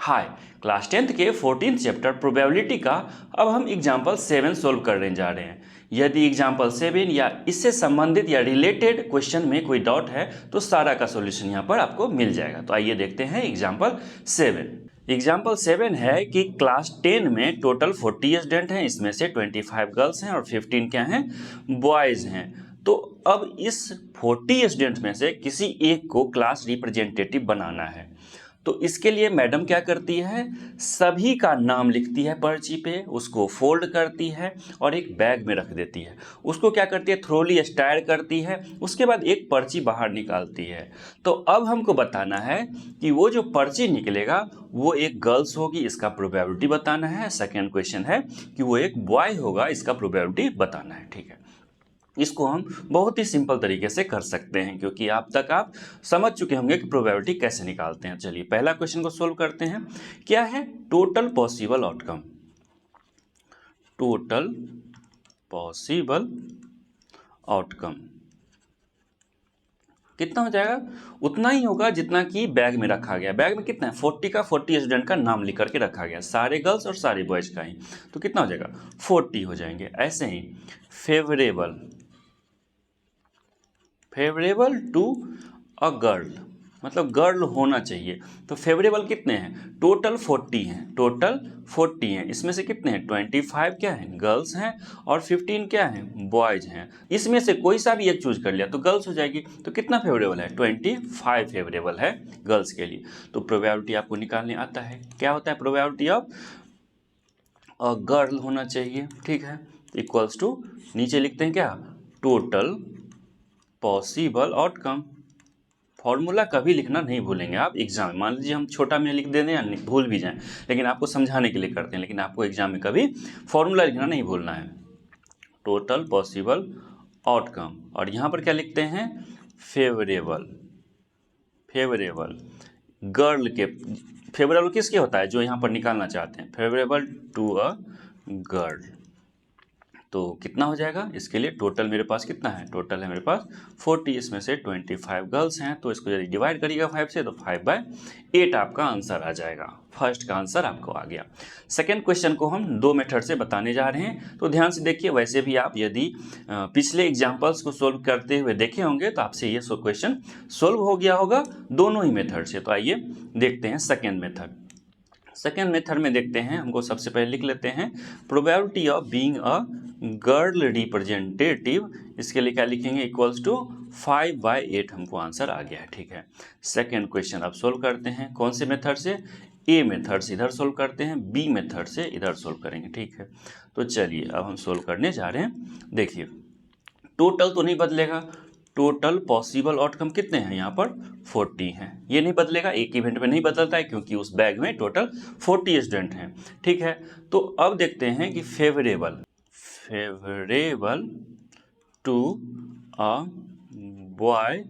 हाय, class 10th के 14th chapter probability का अब हम एग्जाम्पल 7 सोल्व करने जा रहे हैं। यदि एग्जाम्पल 7 या इससे संबंधित या रिलेटेड क्वेश्चन में कोई डाउट है तो सारा का सॉल्यूशन यहाँ पर आपको मिल जाएगा। तो आइए देखते हैं एग्जाम्पल 7। एग्जाम्पल 7 है कि क्लास 10 में टोटल 40 स्टूडेंट हैं, इसमें से 25 गर्ल्स हैं और 15 क्या हैं, बॉयज़ हैं। तो अब इस 40 स्टूडेंट में से किसी एक को क्लास रिप्रेजेंटेटिव बनाना है। तो इसके लिए मैडम क्या करती है, सभी का नाम लिखती है पर्ची पे, उसको फोल्ड करती है और एक बैग में रख देती है। उसको क्या करती है, थ्रोली स्टायर करती है, उसके बाद एक पर्ची बाहर निकालती है। तो अब हमको बताना है कि वो जो पर्ची निकलेगा वो एक गर्ल्स होगी, इसका प्रोबेबिलिटी बताना है। सेकेंड क्वेश्चन है कि वो एक बॉय होगा, इसका प्रोबेबिलिटी बताना है। ठीक है, इसको हम बहुत ही सिंपल तरीके से कर सकते हैं क्योंकि आप तक आप समझ चुके होंगे कि प्रोबेबिलिटी कैसे निकालते हैं। चलिए पहला क्वेश्चन को सोल्व करते हैं। क्या है, total possible outcome. Total possible outcome कितना हो जाएगा, उतना ही होगा जितना कि बैग में रखा गया। बैग में कितना है, 40 का 40 स्टूडेंट का नाम लिख करके रखा गया, सारे गर्ल्स और सारे बॉयज़ का ही। तो कितना हो जाएगा, 40 हो जाएंगे। ऐसे ही फेवरेबल टू अ गर्ल, मतलब गर्ल होना चाहिए। तो फेवरेबल कितने हैं, टोटल 40 हैं, टोटल 40 हैं। इसमें से कितने हैं, 25 क्या हैं, गर्ल्स हैं और 15 क्या हैं, बॉयज़ हैं। इसमें से कोई सा भी एक चूज कर लिया तो गर्ल्स हो जाएगी। तो कितना फेवरेबल है, 25 फेवरेबल है गर्ल्स के लिए। तो प्रोबेबिलिटी आपको निकालने आता है, क्या होता है, प्रोबेबिलिटी ऑफ अ गर्ल होना चाहिए। ठीक है, इक्वल्स टू नीचे लिखते हैं क्या, टोटल पॉसिबल आउटकम। फॉर्मूला कभी लिखना नहीं भूलेंगे आप एग्जाम में। मान लीजिए हम छोटा में लिख दें या भूल भी जाएं, लेकिन आपको समझाने के लिए करते हैं, लेकिन आपको एग्जाम में कभी फॉर्मूला लिखना नहीं भूलना है। टोटल पॉसिबल आउटकम, और यहाँ पर क्या लिखते हैं, फेवरेबल गर्ल के, फेवरेबल किसके होता है, जो यहाँ पर निकालना चाहते हैं, फेवरेबल टू अ गर्ल। तो कितना हो जाएगा, इसके लिए टोटल मेरे पास कितना है, टोटल है मेरे पास 40, इसमें से 25 गर्ल्स हैं। तो इसको यदि डिवाइड करिएगा 5 से तो 5/8 आपका आंसर आ जाएगा। फर्स्ट का आंसर आपको आ गया। सेकेंड क्वेश्चन को हम दो मेथड से बताने जा रहे हैं, तो ध्यान से देखिए। वैसे भी आप यदि पिछले एग्जाम्पल्स को सोल्व करते हुए देखे होंगे तो आपसे ये क्वेश्चन सोल्व हो गया होगा दोनों ही मेथड से। तो आइए देखते हैं सेकेंड मेथड। सेकेंड मेथड में देखते हैं, हमको सबसे पहले लिख लेते हैं probability of being a girl representative. इसके लिए क्या लिखेंगे, इक्वल्स टू 5/8 हमको आंसर आ गया है। ठीक है, सेकेंड क्वेश्चन अब सोल्व करते हैं, कौन से मेथड से, ए मेथड से इधर सोल्व करते हैं, बी मेथड से इधर सोल्व करेंगे। ठीक है, तो चलिए अब हम सोल्व करने जा रहे हैं। देखिए टोटल तो नहीं बदलेगा, टोटल पॉसिबल आउटकम कितने हैं, यहाँ पर 40 हैं, ये नहीं बदलेगा, एक इवेंट में नहीं बदलता है क्योंकि उस बैग में टोटल 40 स्टूडेंट हैं। ठीक है, तो अब देखते हैं कि favourable to a boy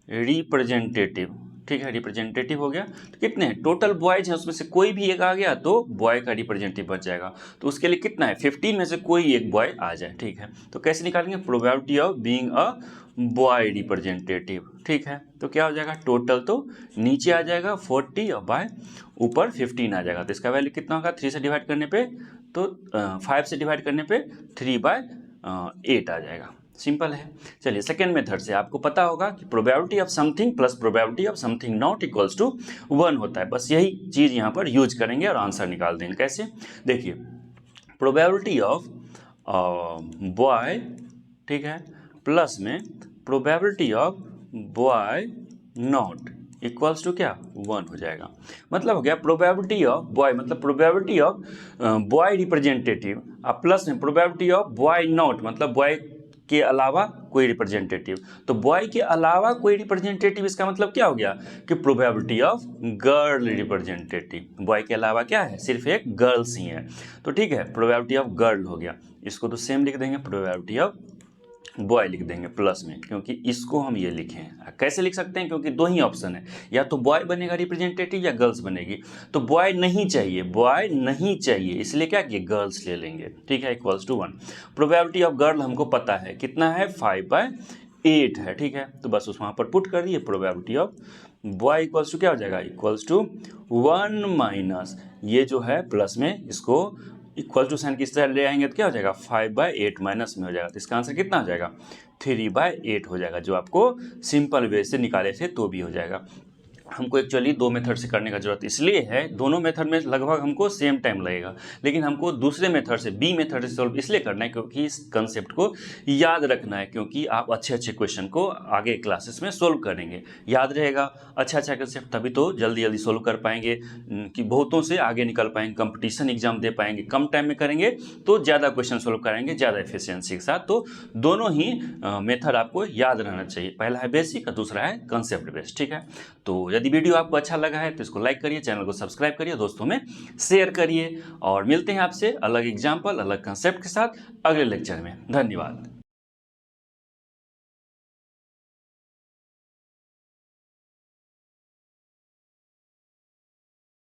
representative. ठीक है, रिप्रेजेंटेटिव हो गया, तो कितने हैं, टोटल बॉयज हैं, उसमें से कोई भी एक आ गया तो बॉय का रिप्रेजेंटेटिव बच जाएगा। तो उसके लिए कितना है, 15 में से कोई एक बॉय आ जाए। ठीक है, तो कैसे निकालेंगे, probability of being a boy representative. ठीक है, तो क्या हो जाएगा, टोटल तो नीचे आ जाएगा 40 और बाय ऊपर 15 आ जाएगा। तो इसका वैल्यू कितना होगा, 3 से डिवाइड करने पे, तो 5 से डिवाइड करने पे 3/8 आ जाएगा। सिंपल है। चलिए सेकेंड मेथड से आपको पता होगा कि probability of something plus probability of something not equals to 1 होता है। बस यही चीज़ यहाँ पर यूज करेंगे और आंसर निकाल देंगे। कैसे, देखिए प्रोबेबिलिटी ऑफ बॉय, ठीक है, प्लस में probability of boy not equals to क्या, 1 हो जाएगा। मतलब हो गया प्रोबेबिलिटी ऑफ बॉय, मतलब प्रोबेबिलिटी ऑफ बॉय रिप्रेजेंटेटिव, और प्लस में प्रोबेबिलिटी ऑफ बॉय नॉट, मतलब बॉय के अलावा कोई रिप्रेजेंटेटिव। तो बॉय के अलावा कोई रिप्रेजेंटेटिव, इसका मतलब क्या हो गया कि probability of girl representative. Boy के अलावा क्या है, सिर्फ एक गर्ल्स ही है। तो ठीक है, प्रोबेबिलिटी ऑफ गर्ल हो गया, इसको तो सेम लिख देंगे, प्रोबेबिलिटी ऑफ बॉय लिख देंगे प्लस में, क्योंकि इसको हम ये लिखे हैं। कैसे लिख सकते हैं, क्योंकि दो ही ऑप्शन है, या तो बॉय बनेगा रिप्रेजेंटेटिव या गर्ल्स बनेगी। तो बॉय नहीं चाहिए, इसलिए क्या किए, गर्ल्स ले लेंगे। ठीक है, equals to 1। Probability of girl हमको पता है कितना है, 5/8 है। ठीक है, तो बस उस वहाँ पर पुट कर दिए, probability of y equals to क्या हो जाएगा, इक्वल्स टू 1 माइनस ये जो है प्लस में, इसको इक्वल टू साइन किस तरह ले आएंगे तो क्या हो जाएगा 5/8 माइनस में हो जाएगा। तो इसका आंसर कितना हो जाएगा 3/8 हो जाएगा, जो आपको सिंपल वे से निकाले थे तो भी हो जाएगा। हमको एक्चुअली दो मेथड से करने का जरूरत इसलिए है, दोनों मेथड में लगभग हमको सेम टाइम लगेगा, लेकिन हमको दूसरे मेथड से बी मेथड से सॉल्व इसलिए करना है क्योंकि इस कंसेप्ट को याद रखना है, क्योंकि आप अच्छे अच्छे क्वेश्चन को आगे क्लासेस में सोल्व करेंगे, याद रहेगा अच्छा अच्छा कंसेप्ट, तभी तो जल्दी जल्दी सोल्व कर पाएंगे कि बहुतों से आगे निकल पाएंगे, कंपटीशन एग्जाम दे पाएंगे। कम टाइम में करेंगे तो ज़्यादा क्वेश्चन सोल्व करेंगे ज़्यादा एफिशिएंसी के साथ। तो दोनों ही मेथड आपको याद रहना चाहिए, पहला है बेसिक और दूसरा है कंसेप्ट बेस्ड। ठीक है, तो यदि वीडियो आपको अच्छा लगा है तो इसको लाइक करिए, चैनल को सब्सक्राइब करिए, दोस्तों में शेयर करिए, और मिलते हैं आपसे अलग एग्जाम्पल अलग कंसेप्ट के साथ अगले लेक्चर में। धन्यवाद।